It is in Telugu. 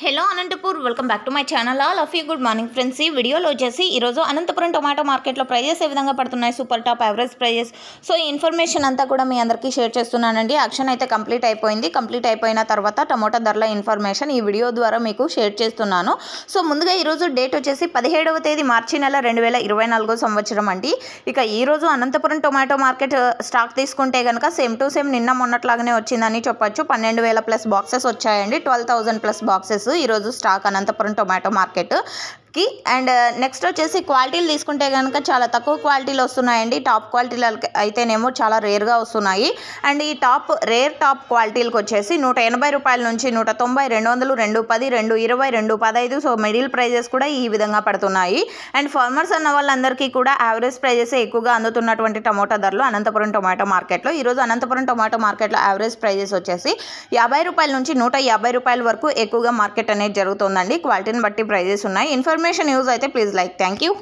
Hello Anantapur welcome back to my channel. All of you good morning friends. ఈ వీడియోలో వచ్చేసి ఈరోజు అనంతపురం టొమాటో మార్కెట్లో ప్రైజెస్ ఏ విధంగా పడుతున్నాయి, super top, average prices, so ఈ ఇన్ఫర్మేషన్ అంతా కూడా మీ అందరికీ షేర్ చేస్తున్నానండి. యాక్షన్ అయితే కంప్లీట్ అయిపోయింది. కంప్లీట్ అయిపోయిన తర్వాత టమోటా ధరల ఇన్ఫర్మేషన్ ఈ వీడియో ద్వారా మీకు షేర్ చేస్తున్నాను. సో ముందుగా ఈరోజు డేట్ వచ్చేసి 17వ తేదీ మార్చి నెల 2024 సంవత్సరం అండి. ఇక ఈరోజు అనంతపురం టొమాటో మార్కెట్ స్టాక్ తీసుకుంటే కనుక సేమ్ టు సేమ్ నిన్న మొన్నట్లాగానే వచ్చిందని చెప్పొచ్చు. 12,000 ప్లస్ బాక్సెస్ వచ్చాయండి. 12,000 ప్లస్ బాక్సెస్ ఈరోజు స్టాక్ అనంతపురం టొమాటో మార్కెట్ కి. అండ్ నెక్స్ట్ వచ్చేసి క్వాలిటీలు తీసుకుంటే కనుక చాలా తక్కువ క్వాలిటీలు వస్తున్నాయండి. టాప్ క్వాలిటీలు అయితేనేమో చాలా రేర్గా వస్తున్నాయి. అండ్ ఈ రేర్ టాప్ క్వాలిటీలకు వచ్చేసి 180 రూపాయల నుంచి 190, 200, 210, 220, 215, సో మిడిల్ ప్రైజెస్ కూడా ఈ విధంగా పడుతున్నాయి. అండ్ ఫార్మర్స్ అన్న వాళ్ళందరికీ కూడా యావరేజ్ ప్రైజెస్ ఎక్కువగా అందుతున్నటువంటి టమోటా ధరలు అనంతపురం టొమాటో మార్కెట్లో. ఈరోజు అనంతపురం టొమాటో మార్కెట్లో యావరేజ్ ప్రైజెస్ వచ్చేసి 50 రూపాయల నుంచి 150 రూపాయల వరకు ఎక్కువగా మార్కెట్ అనేది జరుగుతుందండి. క్వాలిటీని బట్టి ప్రైజెస్ ఉన్నాయి. ఇన్ఫర్మేషన్ యూజ్ అయితే ప్లీజ్ లైక్. Thank you.